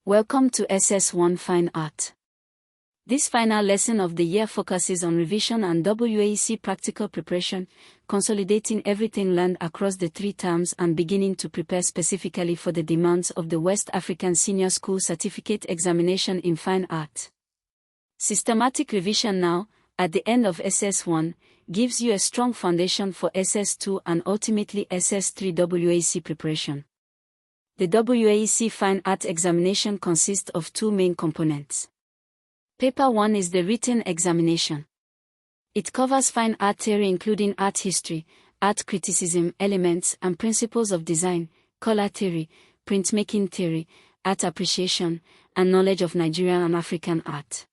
Welcome to SS1 Fine Art. This final lesson of the year focuses on revision and WAEC Practical Preparation, consolidating everything learned across the 3 terms and beginning to prepare specifically for the demands of the West African Senior School Certificate Examination in Fine Art. Systematic revision now, at the end of SS1, gives you a strong foundation for SS2 and ultimately SS3 WAEC preparation. The WAEC Fine Art examination consists of 2 main components. Paper 1 is the written examination. It covers fine art theory including art history, art criticism, elements and principles of design, color theory, printmaking theory, art appreciation, and knowledge of Nigerian and African art.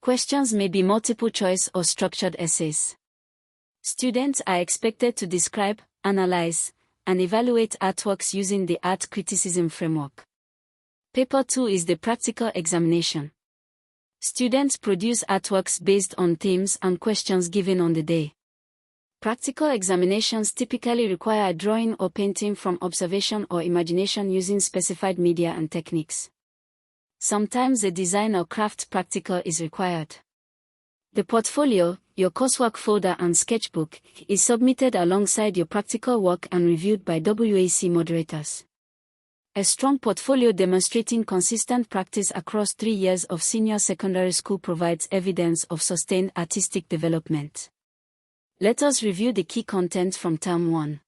Questions may be multiple choice or structured essays. Students are expected to describe, analyze, and evaluate artworks using the art criticism framework. Paper 2 is the practical examination. Students produce artworks based on themes and questions given on the day. Practical examinations typically require a drawing or painting from observation or imagination using specified media and techniques. Sometimes a design or craft practical is required. The portfolio, your coursework folder and sketchbook, is submitted alongside your practical work and reviewed by WAEC moderators. A strong portfolio demonstrating consistent practice across 3 years of senior secondary school provides evidence of sustained artistic development. Let us review the key content from Term 1.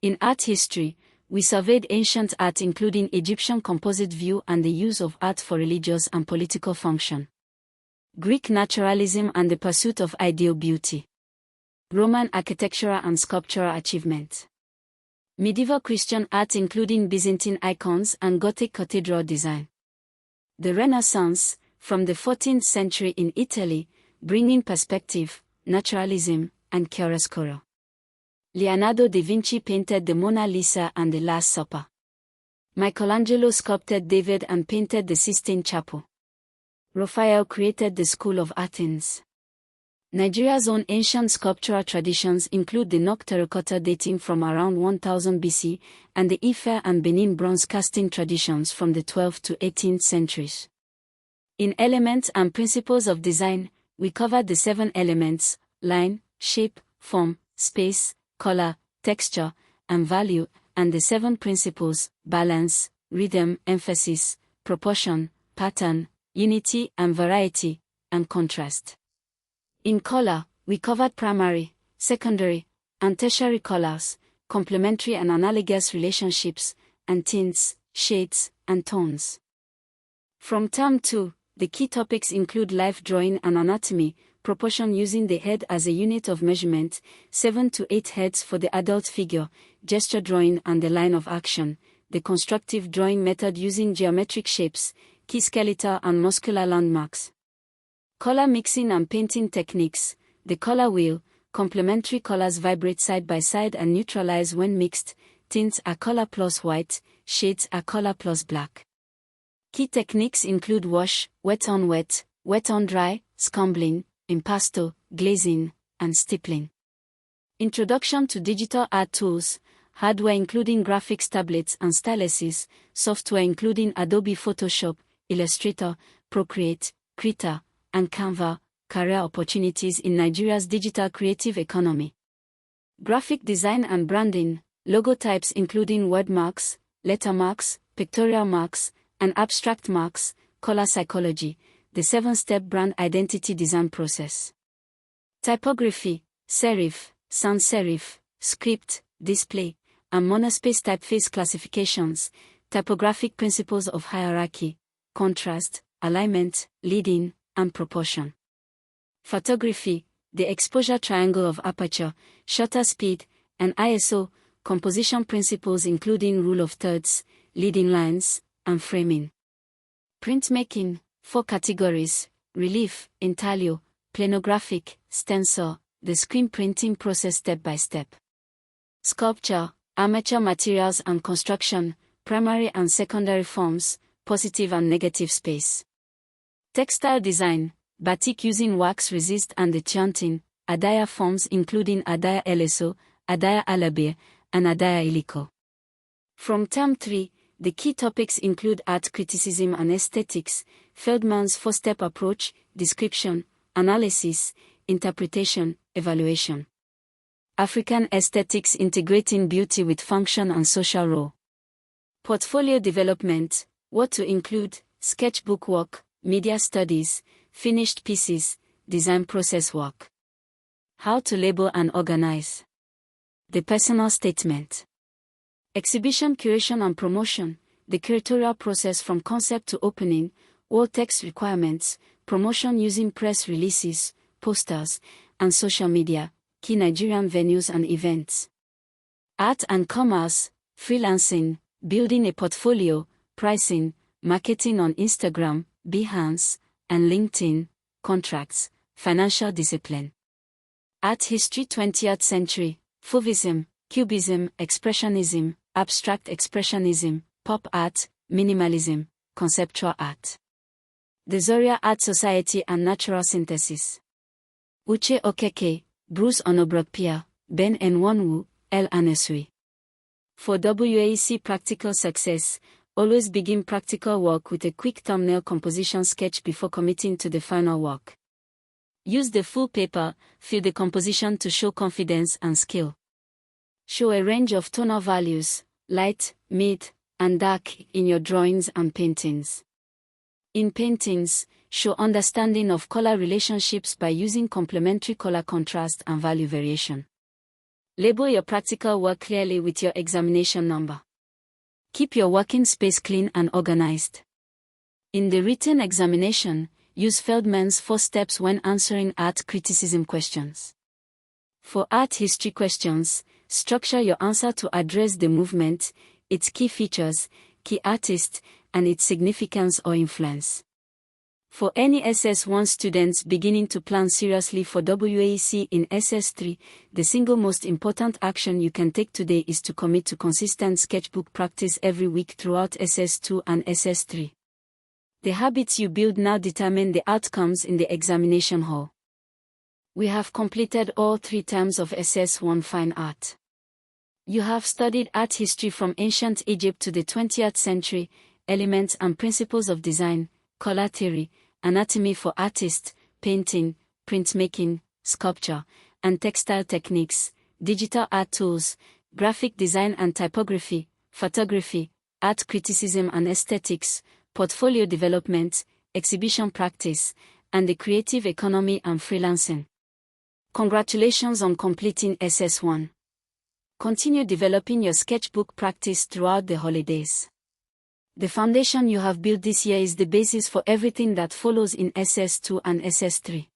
In art history, we surveyed ancient art including Egyptian composite view and the use of art for religious and political function. Greek naturalism and the pursuit of ideal beauty. Roman architectural and sculptural achievement. Medieval Christian art including Byzantine icons and Gothic cathedral design. The Renaissance, from the 14th century in Italy, bringing perspective, naturalism, and chiaroscuro. Leonardo da Vinci painted the Mona Lisa and the Last Supper. Michelangelo sculpted David and painted the Sistine Chapel. Raphael created the School of Athens. Nigeria's own ancient sculptural traditions include the Nok terracotta dating from around 1000 BC and the Ife and Benin bronze casting traditions from the 12th to 18th centuries. In Elements and Principles of Design, we covered the 7 elements: line, shape, form, space, color, texture, and value, and the 7 principles: balance, rhythm, emphasis, proportion, pattern, unity and variety, and contrast. In color, we covered primary, secondary, and tertiary colors, complementary and analogous relationships, and tints, shades, and tones. From Term 2, the key topics include life drawing and anatomy, proportion using the head as a unit of measurement, 7 to 8 heads for the adult figure, gesture drawing and the line of action, the constructive drawing method using geometric shapes, key skeletal and muscular landmarks. Color mixing and painting techniques, the color wheel, complementary colors vibrate side by side and neutralize when mixed, tints are color plus white, shades are color plus black. Key techniques include wash, wet on dry, scumbling, impasto, glazing, and stippling. Introduction to digital art tools, hardware including graphics tablets and styluses, software including Adobe Photoshop, Illustrator, Procreate, Krita, and Canva, career opportunities in Nigeria's digital creative economy. Graphic design and branding, logo types including word marks, letter marks, pictorial marks, and abstract marks, color psychology, the 7-step brand identity design process. Typography, serif, sans serif, script, display, and monospace typeface classifications, typographic principles of hierarchy, contrast, alignment, leading, and proportion. Photography, the exposure triangle of aperture, shutter speed, and ISO, composition principles including rule of thirds, leading lines, and framing. Printmaking, 4 categories: relief, intaglio, planographic, stencil, the screen printing process step by step. Sculpture, armature materials and construction, primary and secondary forms, positive and negative space. Textile design, batik using wax resist and the chanting, adaya forms including adaya eleso, adaya alabe, and adaya iliko. From Term 3, The key topics include art criticism and aesthetics, Feldman's four-step approach, description, analysis, interpretation, evaluation. African aesthetics integrating beauty with function and social role. Portfolio development, what to include, sketchbook work, media studies, finished pieces, design process work. How to label and organize. The personal statement. Exhibition curation and promotion, the curatorial process from concept to opening, all text requirements, promotion using press releases, posters, and social media, key Nigerian venues and events. Art and commerce, freelancing, building a portfolio, pricing, marketing on Instagram, Behance, and LinkedIn, contracts, financial discipline. Art history 20th century, Fauvism, Cubism, Expressionism, Abstract Expressionism, Pop art, Minimalism, Conceptual art. The Zoria Art Society and Natural Synthesis. Uche Okeke, Bruce Onobrokpia, Ben Nwanwu, L. Anesui. For WAEC practical success, always begin practical work with a quick thumbnail composition sketch before committing to the final work. Use the full paper, fill the composition to show confidence and skill. Show a range of tonal values, light, mid, and dark, in your drawings and paintings. In paintings, show understanding of color relationships by using complementary color contrast and value variation. Label your practical work clearly with your examination number. Keep your working space clean and organized. In the written examination, use Feldman's 4 steps when answering art criticism questions. For art history questions, structure your answer to address the movement, its key features, key artist, and its significance or influence. For any SS1 students beginning to plan seriously for WAEC in SS3, the single most important action you can take today is to commit to consistent sketchbook practice every week throughout SS2 and SS3. The habits you build now determine the outcomes in the examination hall. We have completed all 3 terms of SS1 Fine Art. You have studied art history from ancient Egypt to the 20th century, elements and principles of design, color theory, anatomy for artists, painting, printmaking, sculpture, and textile techniques, digital art tools, graphic design and typography, photography, art criticism and aesthetics, portfolio development, exhibition practice, and the creative economy and freelancing. Congratulations on completing SS1. Continue developing your sketchbook practice throughout the holidays. The foundation you have built this year is the basis for everything that follows in SS2 and SS3.